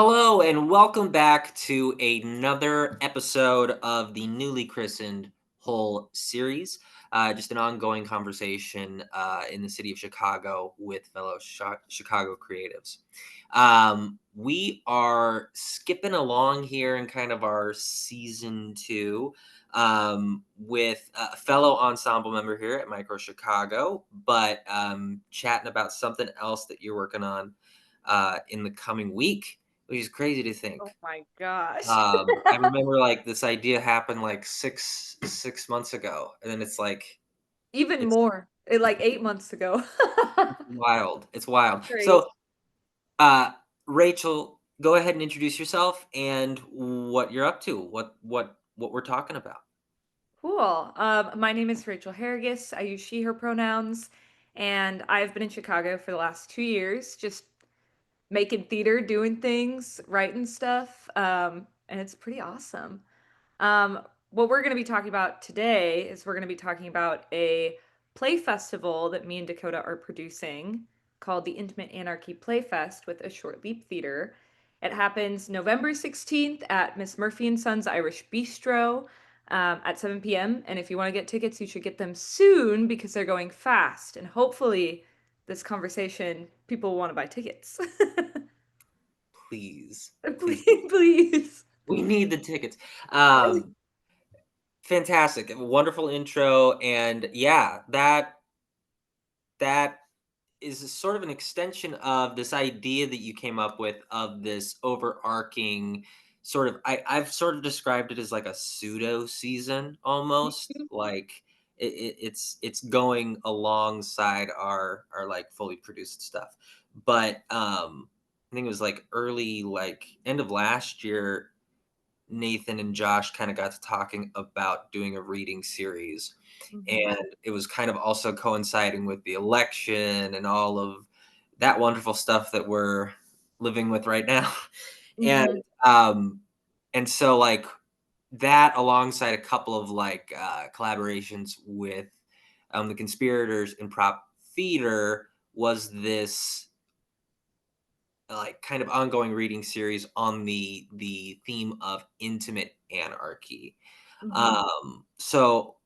Hello and welcome back to another episode of the newly christened Whole series. Just an ongoing conversation in the city of Chicago with fellow Chicago creatives. We are skipping along here in kind of our season two with a fellow ensemble member here at microChicago, but chatting about something else that you're working on in the coming week, which is crazy to Oh think. my gosh. I remember, like, this idea happened, like, 6 months ago, and then it's like Even it's more, like 8 months ago. wild, it's wild. Crazy. So, Rachel, go ahead and introduce yourself and what you're up to, what we're talking about. Cool. My name is Rachel Herriges. I use she, her pronouns, and I've been in Chicago for the last 2 years, just making theater, doing things, writing stuff, and it's pretty awesome. What we're gonna be talking about today is we're gonna be talking about a play festival that me and Dakota are producing called the Intimate Anarchy PlayFest with a Short Leap Theater. It happens November 16th at Miss Murphy and Sons Irish Bistro at 7 p.m. And if you want to get tickets, you should get them soon because they're going fast. And hopefully, this conversation, people will want to buy tickets. Please, please, Please, please. we need the tickets. Um, Fantastic, wonderful intro, and yeah, that is a sort of an extension of this idea that you came up with of this overarching sort of I've sort of described it as like a pseudo season almost like it's going alongside our like fully produced stuff, but I think it was like early like end of last year Nathan and Josh kind of got to talking about doing a reading series. Mhm. And it was kind of also coinciding with the election and all of that wonderful stuff that we're living with right now. And Mhm. um and so like that alongside a couple of like collaborations with the conspirators in prop theater was this like kind of ongoing reading series on the theme of intimate anarchy. Mhm. So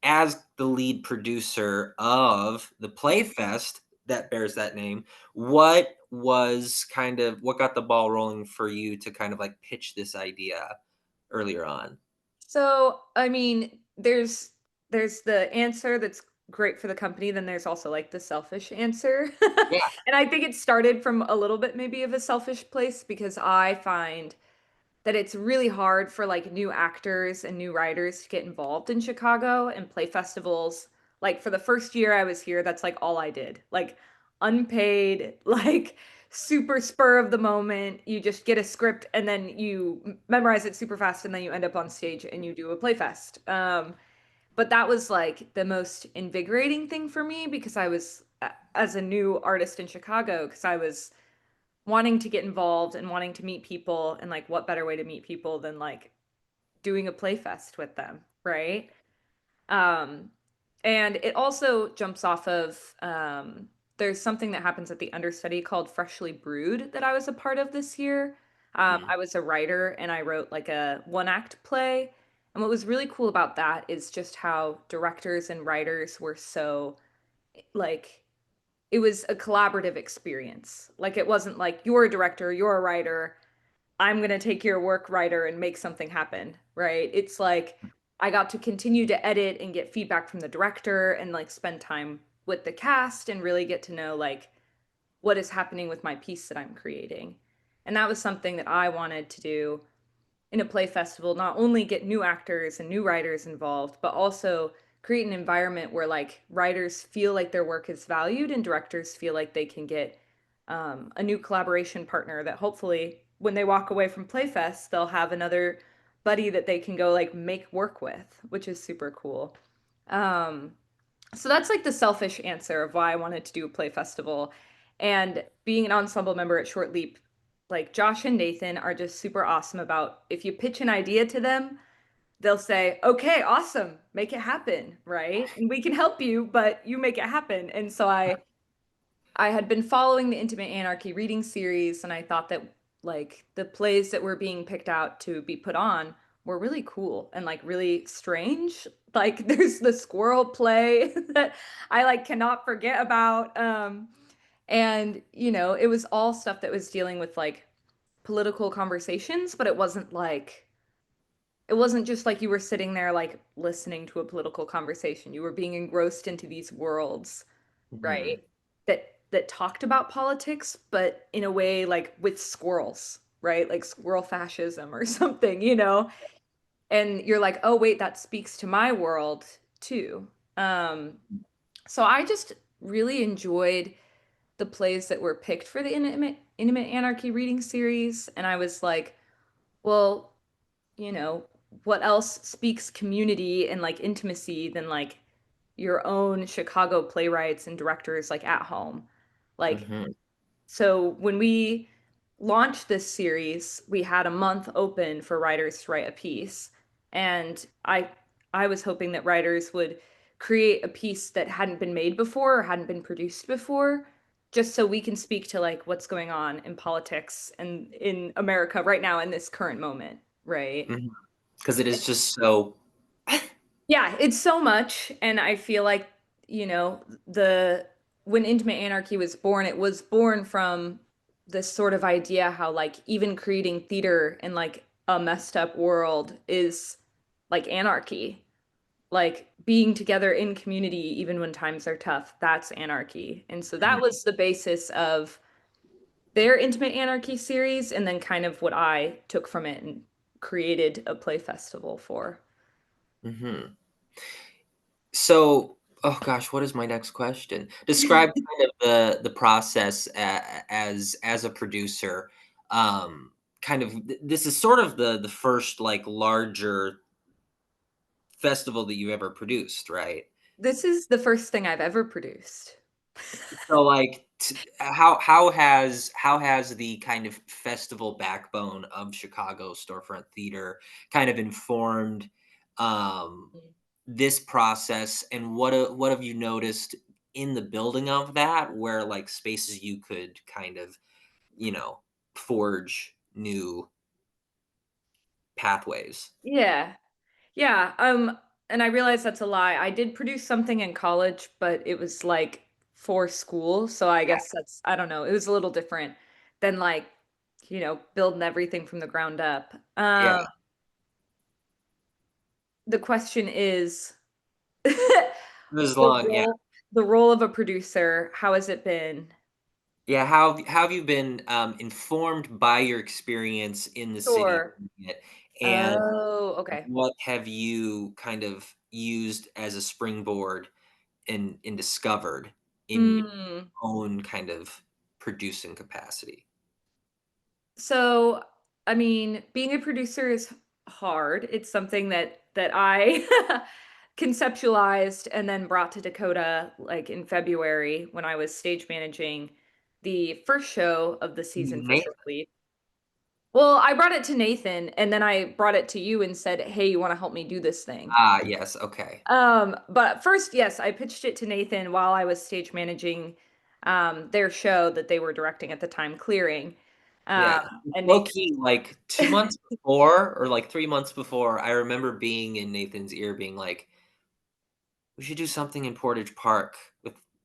as the lead producer of the Playfest that bears that name, what got the ball rolling for you to kind of like pitch this idea earlier on? So, I mean, there's the answer that's great for the company, then there's also, like, the selfish answer. Yeah. And I think it started from a little bit maybe of a selfish place because I find that it's really hard for, like, new actors and new writers to get involved in Chicago and play festivals. Like, for the first year I was here, that's, like, all I did. Like, unpaid, like, super spur of the moment, you just get a script and then you memorize it super fast and then you end up on stage and you do a play fest. But that was, like, the most invigorating thing for me because I was as a new artist in Chicago, because I was wanting to get involved and wanting to meet people, and like what better way to meet people than like doing a play fest with them, right? um and it also jumps off of there's something that happens at the understudy called Freshly Brewed that I was a part of this year. Mhm. I was a writer and I wrote like a one act play, and what was really cool about that is just how directors and writers were so like, it was a collaborative experience. Like, it wasn't like, "You're a director, you're a writer, I'm gonna take your work, writer, and make something happen," right? It's like, I got to continue to edit and get feedback from the director and, like, spend time with the cast and really get to know, like, what is happening with my piece that I'm creating. And that was something that I wanted to do in a play festival, not only get new actors and new writers involved, but also create an environment where like writers feel like their work is valued and directors feel like they can get a new collaboration partner that hopefully when they walk away from Playfest, they'll have another buddy that they can go like make work with, which is super cool. Um, so that's like the selfish answer of why I wanted to do a play festival. And being an ensemble member at Short Leap, like Josh and Nathan are just super awesome about if you pitch an idea to them, they'll say, "Okay, awesome, make it happen," right? And we can help you, but you make it happen. And so I had been following the Intimate Anarchy reading series, and I thought that like the plays that were being picked out to be put on were really cool and like really strange. Like there's the squirrel play that I like cannot forget about. And you know, it was all stuff that was dealing with like political conversations, but it wasn't just like you were sitting there like listening to a political conversation. You were being engrossed into these worlds, right? Mhm. That talked about politics, but in a way like with squirrels, right? Like squirrel fascism or something, you know? And you're like, "Oh, wait, that speaks to my world too." Um, so I just really enjoyed the plays that were picked for the Intimate Anarchy reading series, and I was like, well, you know, what else speaks community and like intimacy than like your own Chicago playwrights and directors like at home? Like, Mhm. so when we launched this series, we had a month open for writers to write a piece. And I was hoping that writers would create a piece that hadn't been made before or hadn't been produced before, just so we can speak to like what's going on in politics and in America right now in this current moment, right? Mhm. 'Cause it is just so Yeah, it's so much, and I feel like, you know, the when Intimate Anarchy was born from this sort of idea how like even creating theater in like a messed up world is like anarchy. Like being together in community even when times are tough, that's anarchy. And so that Mhm. was the basis of their Intimate Anarchy series and then kind of what I took from it and created a play festival for. Mhm. So, oh gosh, what is my next question? Describe kind of the process as a producer. Kind of this is sort of the first like larger festival that you ever produced, right? This is the first thing I've ever produced. So like how has the kind of festival backbone of Chicago storefront theater kind of informed um this process, and what have you noticed in the building of that where like spaces you could kind of, you know, forge new pathways? Yeah. Yeah, and I realize that's a lie. I did produce something in college, but it was like for school, so I guess that's I don't know, it was a little different than like, you know, building everything from the ground up. Yeah, The question is it was the long. Yeah, role of a producer, how has it been? yeah. How have you been informed by your experience in the city, Sure. and Oh, okay. what have you kind of used as a springboard and discovered in your Hmm. own kind of producing capacity? So, I mean, being a producer is hard. It's something that I conceptualized and then brought to Dakota like in February when I was stage managing the first show of the season for Nathan. Sick Leave. Well, I brought it to Nathan and then I brought it to you and said, "Hey, you want to help me do this thing?" Ah, yes, okay. But first, yes, I pitched it to Nathan while I was stage managing their show that they were directing at the time, Clearing. Um, Yeah. and Low Nathan key, like 2 months before or like 3 months before, I remember being in Nathan's ear being like, "We should do something in Portage Park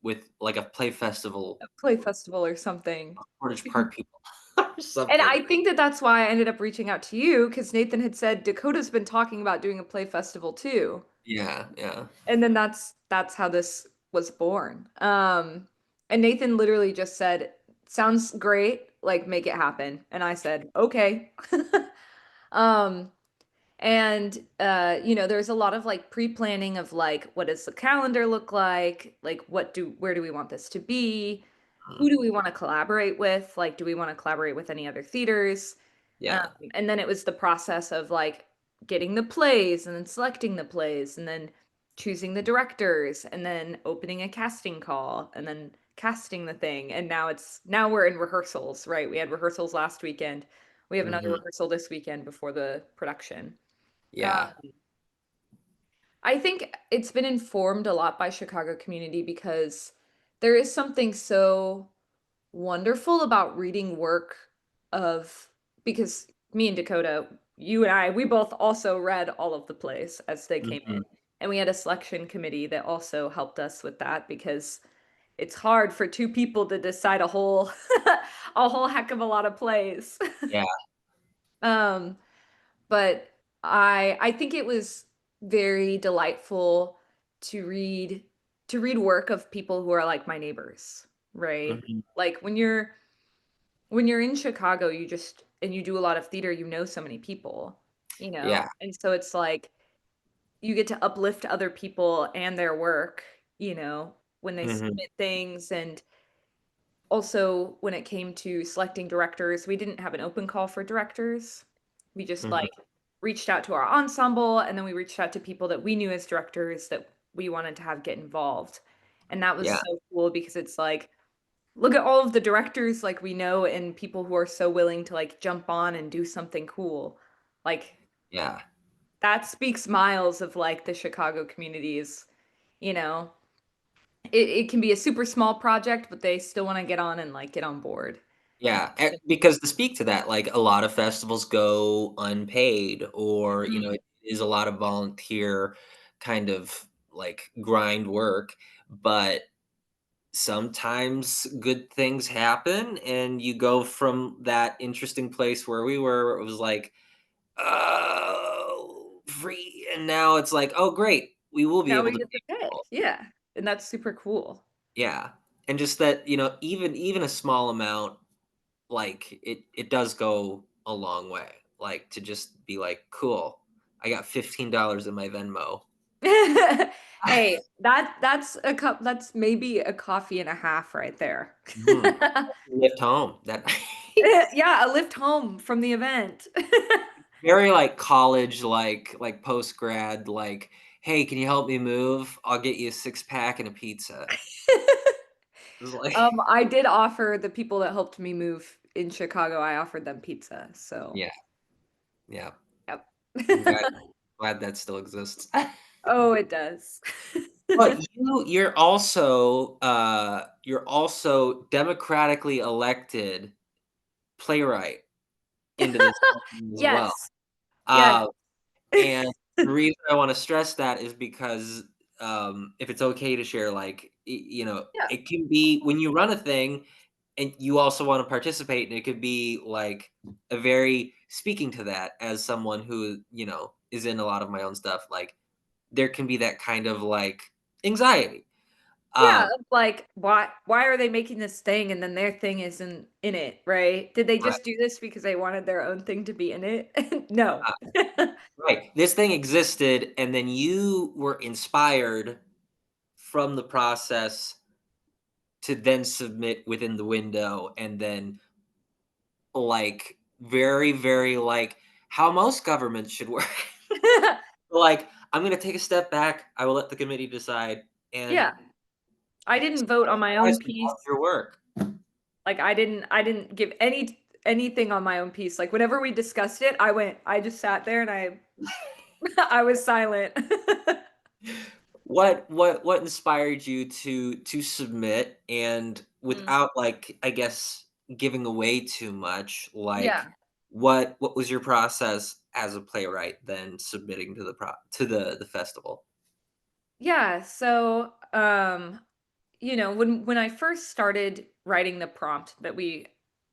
with like a play festival, Play festival or something. Portage Park people," or And something. I think that that's why I ended up reaching out to you because Nathan had said Dakota's been talking about doing a play festival too. Yeah, yeah. And then that's how this was born. And Nathan literally just said, "Sounds great, like make it happen." And I said, "Okay." Um, and you know, there's a lot of like pre-planning of like what does the calendar look like where do we want this to be? Mm, Who do we want to collaborate with? Like, do we want to collaborate with any other theaters? Um, yeah. and then it was the process of like getting the plays and then selecting the plays and then choosing the directors and then opening a casting call and then casting the thing. And now we're in rehearsals, right? We had rehearsals last weekend. We have another Mhm. rehearsal this weekend before the production. Yeah. Um, I think it's been informed a lot by Chicago community because there is something so wonderful about reading work of, because me and Dakota, you and I, we both also read all of the plays as they came in. Mhm. And we had a selection committee that also helped us with that because it's hard for two people to decide a whole a whole heck of a lot of plays. Yeah. Um, but I think it was very delightful to read work of people who are like my neighbors, right? Mhm. Like when you're in Chicago, you just and you do a lot of theater, you know so many people, Yeah. And so it's like you get to uplift other people and their work, when they Mhm. submit things. And also when it came to selecting directors, we didn't have an open call for directors. We just Mhm. like reached out to our ensemble, and then we reached out to people that we knew as directors that we wanted to have get involved. And that was Yeah. so cool because it's like, look at all of the directors like we know and people who are so willing to like jump on and do something cool. Like Yeah. that speaks miles of like the Chicago communities, you know. It can be a super small project, but they still want to get on and like get on board. And Yeah, because to speak to that, like, a lot of festivals go unpaid or, Mhm. it is a lot of volunteer kind of, like, grind work, but sometimes good things happen, and you go from that interesting place where we were, where it was like, "Oh, free," and now it's like, "Oh, great, we will be Now able we to get to pay pick. people." Yeah. And that's super cool. Yeah, and just that, even a small amount, like, it does go a long way, like, to just be like, "Cool, I got $15 in my Venmo." Hey, that's maybe a coffee and a half right there. Mhm. Lift home, that Yeah, a lift home from the event. very, like, college, like, post-grad, like, "Hey, can you help me move? I'll get you a six-pack and a pizza." It's like I did offer the people that helped me move in Chicago, I offered them pizza, so yeah, yeah, yep. I'm glad that still exists. Oh, it does. But you're also democratically elected playwright into this company as well. Yes, yes. Uh, and the reason I wanna stress that is because, if it's okay to share, like, Yeah. it can be when you run a thing and you also wanna participate, and it could be, like, a very speaking to that as someone who, is in a lot of my own stuff, like, there can be that kind of, like, anxiety. Yeah, Um, of like, why are they making this thing and then their thing isn't in it, right? Did they just right, do this because they wanted their own thing to be in it? No. uh, right. This thing existed, and then you were inspired from the process to then submit within the window, and then, like, very, very, like, how most governments should work. Like, "I'm gonna take a step back, I will let the committee decide, and Yeah. I didn't vote on my own precisely piece. watch your work." Like, I didn't give anything on my own piece. Like, whenever we discussed it, I just sat there and I I was silent. What inspired you to submit and Mm. without, like, I guess, giving away too much, like, Yeah. what was your process as a playwright then submitting to the festival? Yeah, so, when I first started writing the prompt that we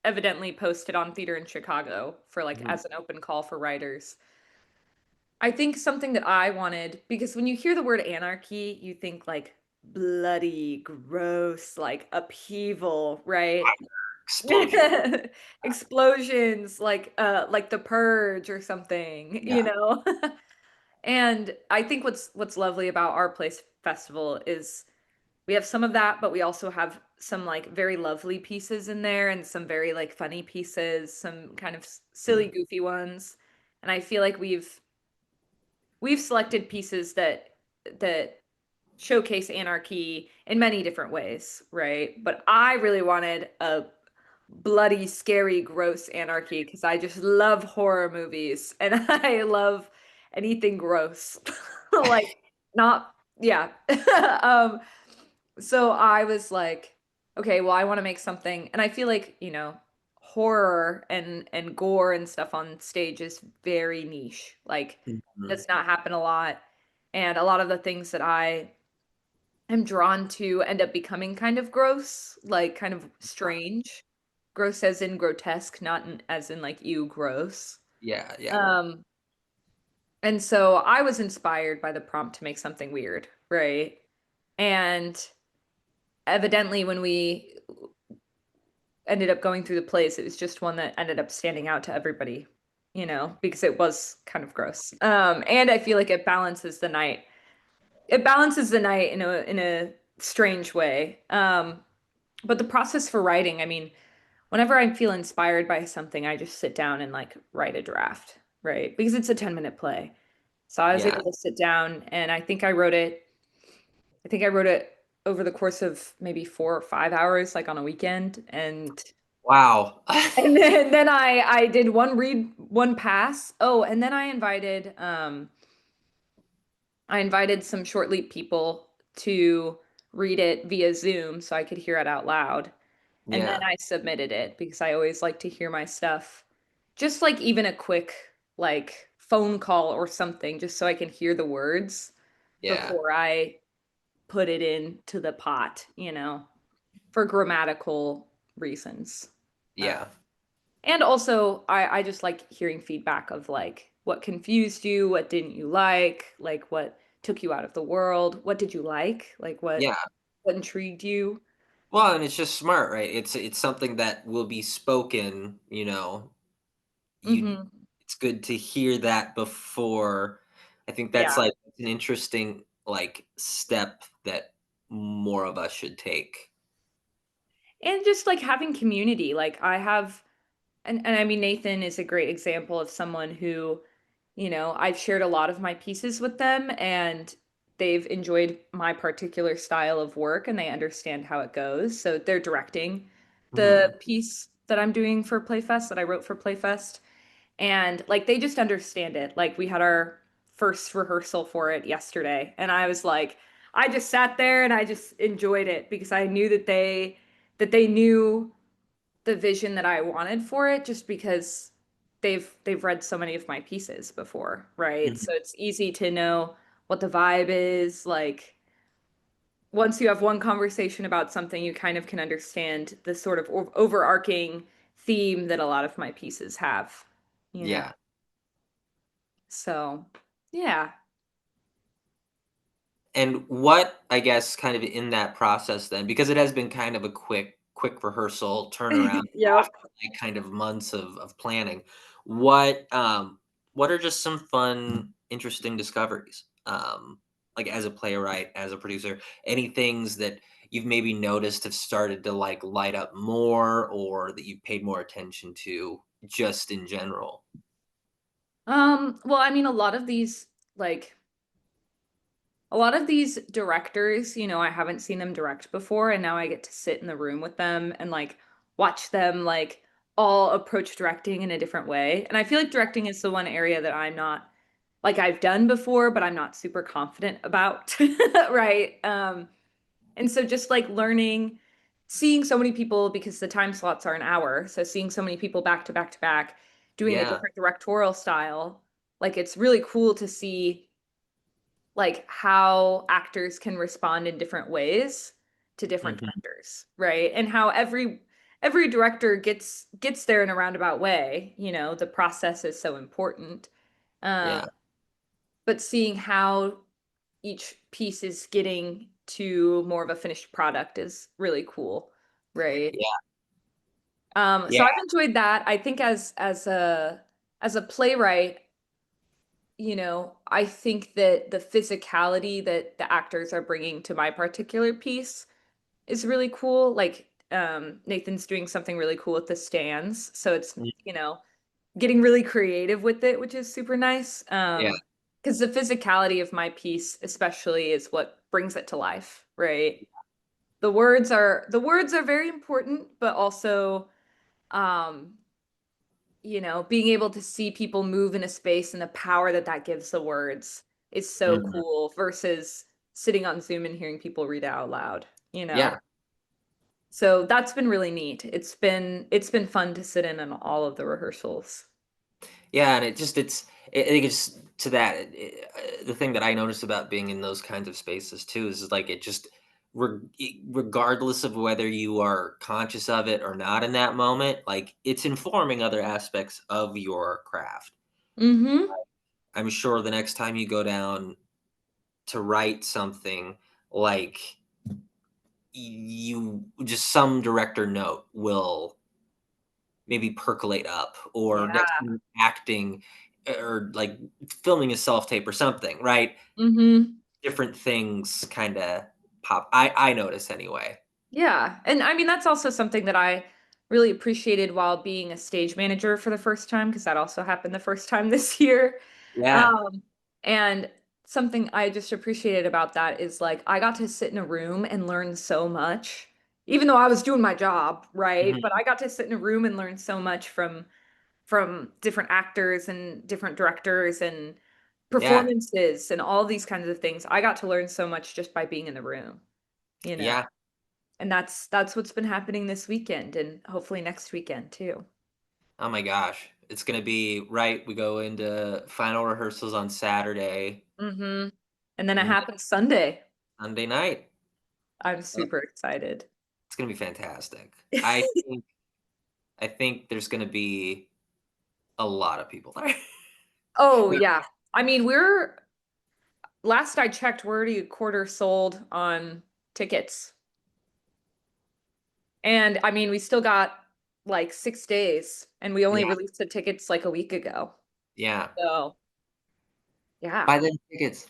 evidently posted on Theater in Chicago for, like, Mhm. as an open call for writers, I think something that I wanted, because when you hear the word anarchy, you think, like, bloody, gross, like, upheaval, right? Explosion. Explosions, like The Purge or something, Yeah. And I think what's lovely about our place festival is we have some of that, but we also have some, like, very lovely pieces in there and some very, like, funny pieces, some kind of s silly, Mm, goofy ones, and I feel like we've selected pieces that showcase anarchy in many different ways, right? But I really wanted a bloody, scary, gross anarchy because I just love horror movies and I love anything gross. Like, not, yeah. um, so I was like, okay, well, I want to make something. And I feel like, horror and gore and stuff on stage is very niche. Like, Mhm. does not happen a lot. And a lot of the things that I am drawn to end up becoming kind of gross, like kind of strange. Gross as in grotesque, not as in like ew, gross. Yeah, yeah, Um, and so I was inspired by the prompt to make something weird, right? And evidently, when we ended up going through the plays, it was just one that ended up standing out to everybody, because it was kind of gross. And I feel like it balances the night. It balances the night in a strange way. But the process for writing, I mean, whenever I feel inspired by something, I just sit down and like write a draft, right? Because it's a 10-minute play. So I was yeah. able to sit down and I think I wrote it over the course of maybe 4 or 5 hours, like on a weekend. Wow. And then I did one read, one pass. Oh, and then I invited some short leap people to read it via Zoom so I could hear it out loud. And then Yeah, I submitted it because I always like to hear my stuff. Just like even a quick like phone call or something, just so I can hear the words yeah, before I put it into the pot, for grammatical reasons. Uh, yeah, and also, I just like hearing feedback of like what confused you, what didn't you like what took you out of the world, what did you like what yeah. what intrigued you. Well, and it's just smart, right? It's something that will be spoken, you Hmm. it's good to hear that before. I think that's Yeah. like an interesting like step that more of us should take. And just like having community, like I have, and I mean, Nathan is a great example of someone who, I've shared a lot of my pieces with them and they've enjoyed my particular style of work and they understand how it goes. So they're directing the Mhm. piece that I'm doing for Playfest, that I wrote for Playfest. And like they just understand it. Like we had our first rehearsal for it yesterday and I was like, I just sat there and I just enjoyed it because I knew that they knew the vision that I wanted for it just because they've read so many of my pieces before, right? Mhm. So it's easy to know what the vibe is. Like once you have one conversation about something, you kind of can understand the sort of overarching theme that a lot of my pieces have, you know. Yeah. So, yeah. And what, I guess, kind of in that process then, because it has been kind of a quick rehearsal turnaround Yep. after like kind of months of planning, what what are just some fun, interesting discoveries? Like as a playwright, as a producer, any things that you've maybe noticed have started to like light up more or that you've paid more attention to just in general? Well, I mean, like a lot of these directors, I haven't seen them direct before, and now I get to sit in the room with them and like watch them like all approach directing in a different way. And I feel like directing is the one area that I'm not like I've done before, but I'm not super confident about, right? And so just like learning, seeing so many people because the time slots are an hour, so seeing so many people back to back to back doing a Yeah. different directorial style, like it's really cool to see like how actors can respond in different ways to different Mhm. directors, right? And how every director gets there in a roundabout way, the process is so important. Um, Yeah. but seeing how each piece is getting to more of a finished product is really cool, right? Yeah. So Yeah. I've enjoyed that. I think as a playwright, I think that the physicality that the actors are bringing to my particular piece is really cool. Like Nathan's doing something really cool with the stands, so it's Mm. getting really creative with it, which is super nice. Yeah. Because the physicality of my piece, especially, is what brings it to life, right? The words are very important, but also um, being able to see people move in a space and the power that that gives the words is so Mhm. cool versus sitting on Zoom and hearing people read it out loud, you know? Yeah. So that's been really neat. It's been fun to sit in on all of the rehearsals. Yeah, and I think it's to that the thing that I notice about being in those kinds of spaces too is like it just regardless of whether you are conscious of it or not in that moment, like it's informing other aspects of your craft. Mm-hmm. I'm sure the next time you go down to write something, like you just some director note will maybe percolate up, or next Yeah. time acting or like filming a self tape or something, right? Mm-hmm. Different things kind of pop. I notice anyway. Yeah. And I mean, that's also something that I really appreciated while being a stage manager for the first time, because that also happened the first time this year. Yeah. Um, and something I just appreciated about that is like I got to sit in a room and learn so much, even though I was doing my job, right? Mhm. But I got to sit in a room and learn so much from different actors and different directors and Yeah. performances and all these kinds of things. I got to learn so much just by being in the room, you know. Yeah. And that's what's been happening this weekend and hopefully next weekend too. Oh my gosh. It's gonna be right. We go into final rehearsals on Saturday, Hmm. And then it and then happens Sunday. Sunday night. I'm Uh, super excited. It's gonna be fantastic. I think there's gonna be a lot of people there. Oh yeah. I mean, we're last I checked, we're already a quarter sold on tickets. And I mean, we still got like 6 days and we only Yeah. released the tickets like a week ago. Yeah. So yeah. Buy them tickets.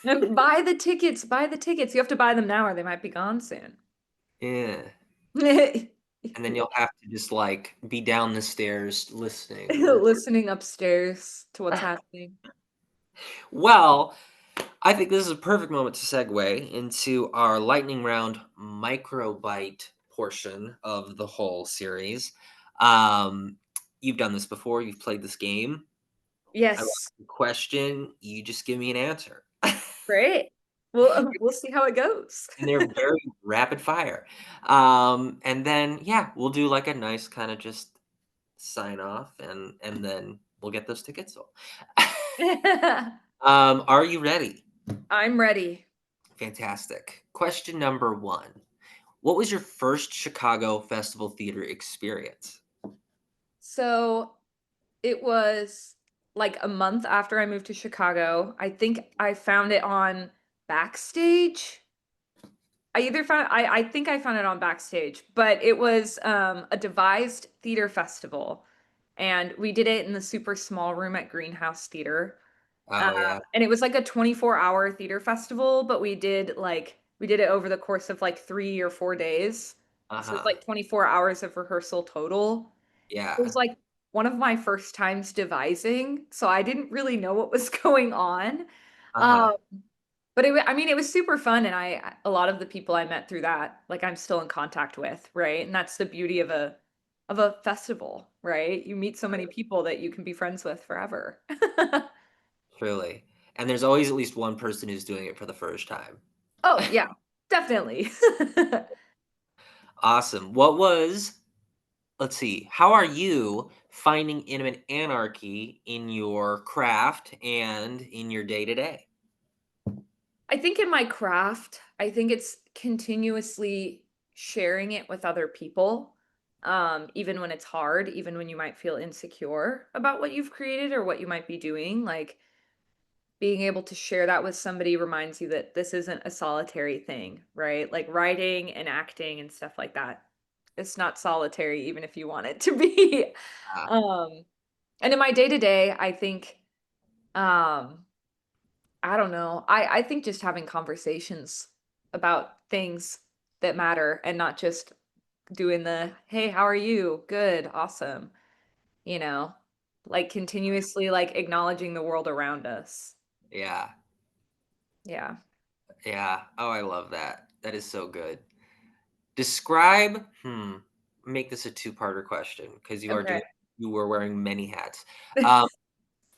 And buy the tickets, buy the tickets. You have to buy them now or they might be gone soon. Yeah. And then you'll have to just like be down the stairs listening or Listening upstairs to what's happening. well, I think this is a perfect moment to segue into our lightning round microbite portion of the whole series. Um, you've done this before, you've played this game. I want Yes. a question, you just give me an answer. Great. Well, we'll see how it goes. And they're very rapid fire. And then yeah, we'll do like a nice kind of just sign off and then we'll get those tickets sold. Are you ready? I'm ready. Fantastic. Question number 1. What was your first Chicago Festival Theater experience? So it was like a month after I moved to Chicago. I think I found it on Backstage. I think I found it on Backstage, but it was a devised theater festival. And we did it in the super small room at Greenhouse Theater. Oh, yeah. And it was like a 24-hour theater festival, but we did it over the course of like 3 or 4 days. So it's Uh-huh. like 24 hours of rehearsal total. It was Yeah. like one of my first times devising, so I didn't really know what was going on. Uh-huh. Um, but I mean, it was super fun, and a lot of the people I met through that, like I'm still in contact with, right? And that's the beauty of a festival, right? You meet so many people that you can be friends with forever. Truly. And there's always at least one person who's doing it for the first time. Oh, yeah, definitely. Awesome. What was let's see, how are you finding intimate anarchy in your craft and in your day-to-day? I think in my craft, I think it's continuously sharing it with other people, even when it's hard, even when you might feel insecure about what you've created or what you might be doing. Like being able to share that with somebody reminds you that this isn't a solitary thing, right? Like writing and acting and stuff like that. It's not solitary, even if you want it to be. Ah, Um, and in my day to day, I think um I don't know. I think just having conversations about things that matter and not just doing the, "Hey, how are you? Good, awesome." You know, like continuously like acknowledging the world around us. yeah. Yeah. Yeah. Oh, I love that. That is so good. Describe make this a two-parter question because Okay. you were wearing many hats. Um,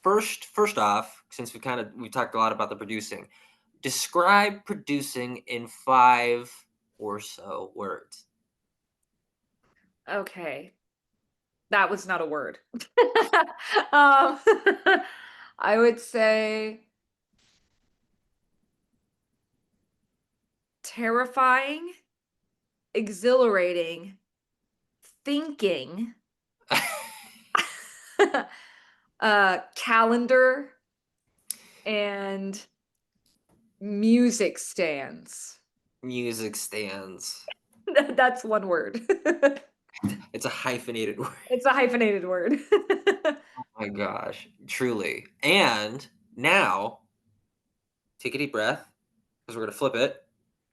first off, since we talked a lot about the producing, describe producing in 5 or so words. Okay. That was not a word. Um, I would say terrifying, exhilarating, thinking, calendar, and music stands. Music stands. That's one word. It's a hyphenated word. It's a hyphenated word. Oh my gosh, truly. And now, take a deep breath because we're gonna flip it.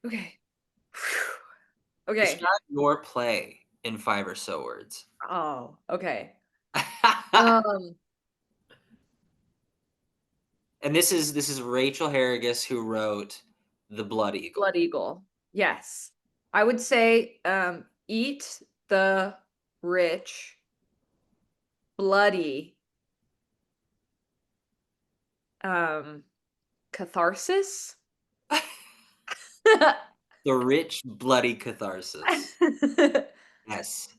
Okay. Okay. Describe your play in 5 or so words. Oh, okay. Um, And this is Rachel Herriges who wrote The Blood Blood Eagle. Eagle. Yes. I would say eat the rich, bloody um catharsis. The rich, bloody catharsis. Yes.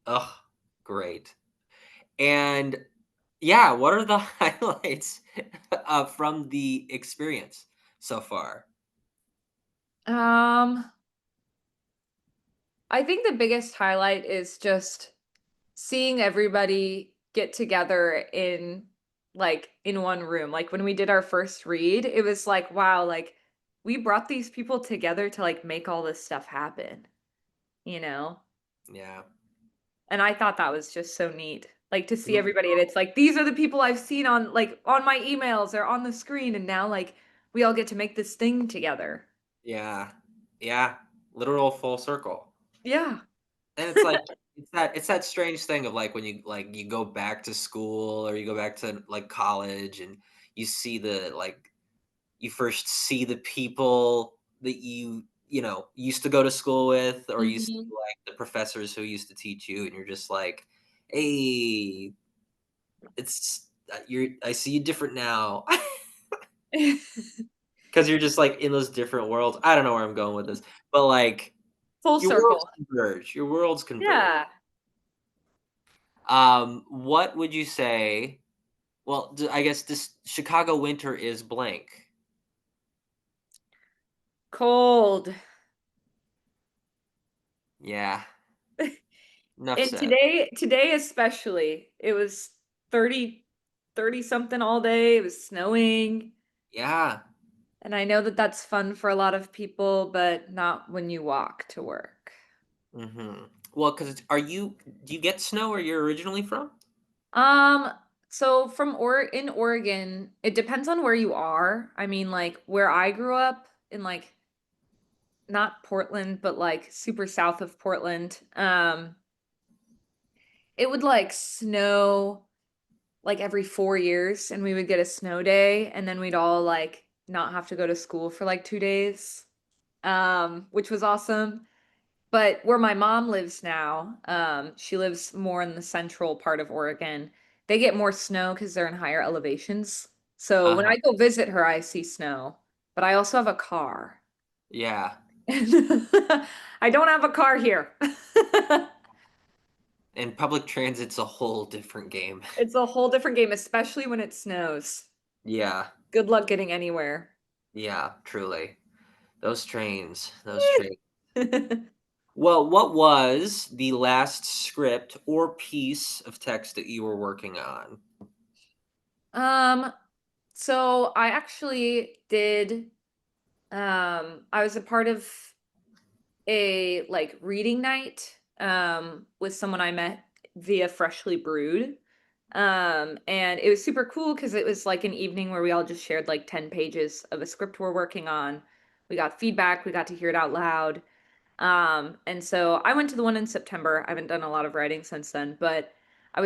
Oh, great. And yeah, what are the highlights from the experience so far? um, I think the biggest highlight is just seeing everybody get together in one room. Like when we did our first read, it was like, wow, like we brought these people together to like make all this stuff happen, you know? Yeah. And I thought that was just so neat. Like to see Mhm. everybody and it's like these are the people I've seen on like on my emails or on the screen and now like we all get to make this thing together. Yeah. Yeah. Literal full circle. Yeah. And it's like it's that strange thing of like when you go back to school or you go back to like college and you see the like you first see the people that used to go to school with or you see Mhm. like the professors who used to teach you and you're just like, "Hey, it's I see you different now." Because you're just like in those different worlds. I don't know where I'm going with this, but like Full your worlds circle. converge. Your worlds converge. Yeah. What would you say? Well, I guess this Chicago winter is blank. Cold. Yeah, enough And said. today especially, it was 30 something all day. It was snowing. Yeah. And I know that that's fun for a lot of people, but not when you walk to work. Mhm. Well, because do you get snow where you're originally from? Um, so in Oregon, it depends on where you are. I mean, like where I grew up in like not Portland, but like super south of Portland. It would like snow like every 4 years and we would get a snow day and then we'd all like not have to go to school for like 2 days. Which was awesome. But where my mom lives now, she lives more in the central part of Oregon. They get more snow because they're in higher elevations. So when Uh-huh. I go visit her, I see snow. But I also have a car. Yeah. I don't have a car here. And public transit's a whole different game. It's a whole different game, especially when it snows. Yeah. Good luck getting anywhere. Yeah, truly. Those trains. Well, what was the last script or piece of text that you were working on? Um, so I actually did I was a part of a like reading night with someone I met via Freshly Brewed. And it was super cool because it was like an evening where we all just shared like 10 pages of a script we're working on. We got feedback, we got to hear it out loud. And so I went to the one in September. I haven't done a lot of writing since then, but I'm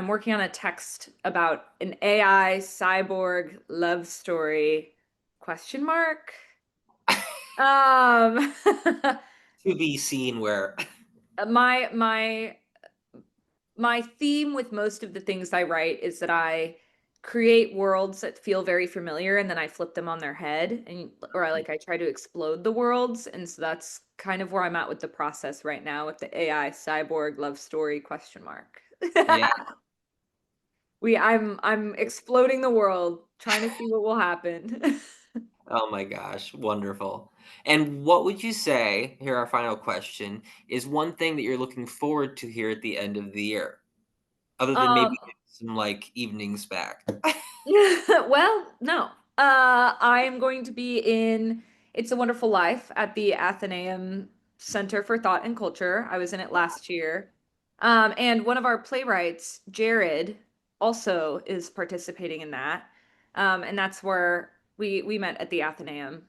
working on a text about an AI cyborg love story question mark. Um To be seen where my my theme with most of the things I write is that I create worlds that feel very familiar and then I flip them on their head and or I try to explode the worlds and so that's kind of where I'm at with the process right now with the AI cyborg love story question mark. Yeah. I'm exploding the world, trying to see what will happen. Oh my gosh, wonderful. And what would you say, here our final question, is one thing that you're looking forward to here at the end of the year? Other than maybe Um, getting some, like, evenings back. well, no. I am going to be in It's a Wonderful Life at the Athenaeum Center for Thought and Culture. I was in it last year. And one of our playwrights, Jared, also is participating in that. And that's where we met at the Athenaeum like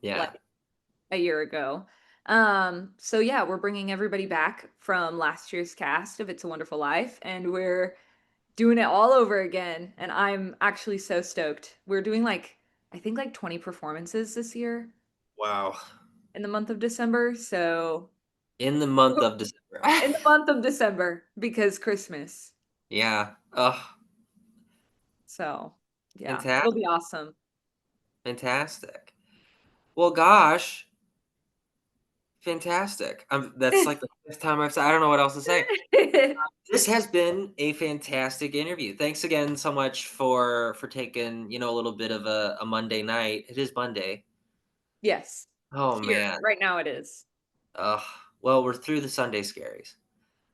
Yeah. a year ago. So yeah, we're bringing everybody back from last year's cast of It's a Wonderful Life, and we're doing it all over again. And I'm actually so stoked. We're doing like, I think like 20 performances this year Wow. in the month of December. So In the month of December. in the month of December because Christmas. Yeah. Oh, So yeah, it'll fantastic. be awesome. Fantastic. Well, gosh, fantastic. That's like the fifth time I've said I don't know what else to say. This has been a fantastic interview. Thanks again so much for taking, a little bit of a Monday night. It is Monday. Yes. Oh, Here, man. right now it is. Ugh. Well, we're through the Sunday scaries.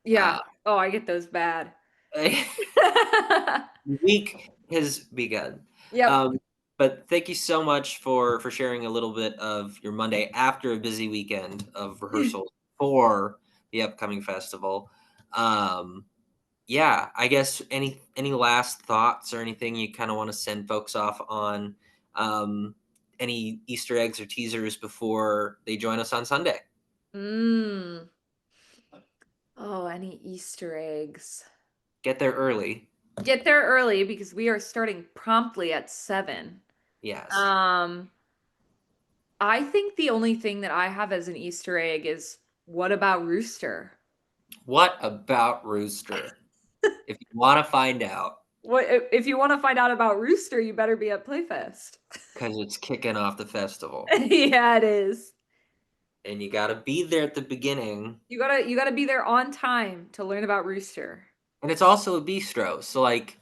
Yeah. Uh, Oh, I get those bad. the week has begun. Yep. Um, but thank you so much for sharing a little bit of your Monday after a busy weekend of rehearsals for the upcoming festival. Um, yeah, I guess any last thoughts or anything you kind of want to send folks off on, um, any Easter eggs or teasers before they join us on Sunday? Mm. Oh, any Easter eggs? Get there early. Get there early because we are starting promptly at 7. Yes. Um, I think the only thing that I have as an Easter egg is what about Rooster? What about Rooster? If you want to find out, What if you want to find out about Rooster, you better be at Playfest. because it's kicking off the festival, Yeah, it is. and you got to be there at the beginning. You gotta be there on time to learn about Rooster. And it's also a bistro, so like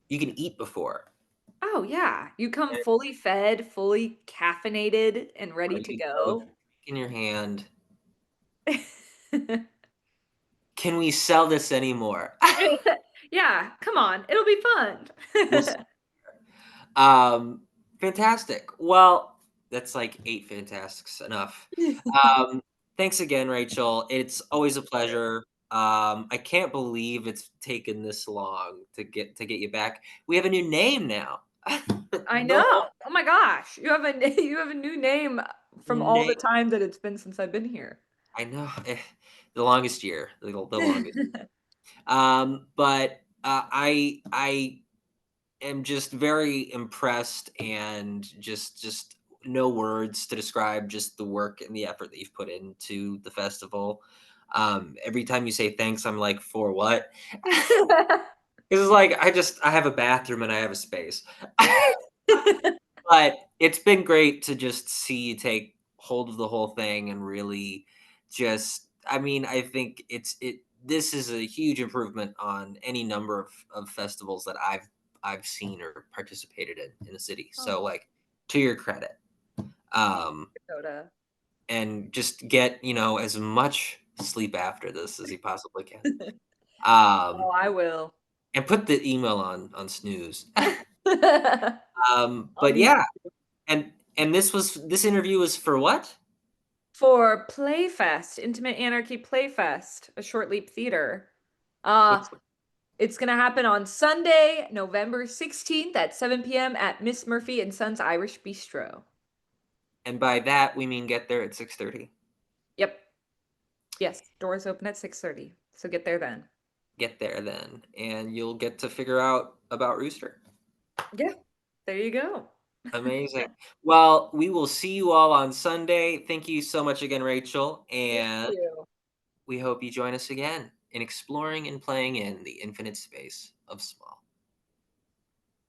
you can eat before. Oh yeah, you come And fully fed, fully caffeinated, and ready ready to to go, go. in your hand. Can we sell this anymore? Yeah, come on, it'll be fun. We'll see. Um, fantastic. Well, that's like 8 fantastics, enough. Um, thanks again, Rachel. It's always a pleasure. I can't believe it's taken this long to get you back. We have a new name now. I The know. whole Oh my gosh, you have a you have a new name from all the name time that it's been since I've been here. I know, the longest year, the longest. But, I am just very impressed and just no words to describe just the work and the effort that you've put into the festival. Every time you say thanks, I'm like, "For what?" 'Cause it's like, I have a bathroom and I have a space. But it's been great to just see you take hold of the whole thing and really just I mean, I think this is a huge improvement on any number of festivals that I've seen or participated in the city. So, Oh, like, to your credit. Um, Dakota. and just get, as much sleep after this as you possibly can. Um, Oh, I will. and put the email on snooze. I'll But need yeah, and this interview was for what? for Playfest, Intimate Anarchy Playfest, a short leap theater. Uh, What's it's gonna happen on Sunday, November 16th at 7 p.m. at Miss Murphy and Sons Irish Bistro. and by that we mean get there at 6:30. Yep. Yes, doors open at 6:30. So get there then. Get there then, and you'll get to figure out about Rooster. Yeah, there you go. Amazing. Well, we will see you all on Sunday. Thank you so much again, Rachel, Thank and you. we hope you join us again in exploring and playing in the infinite space of small.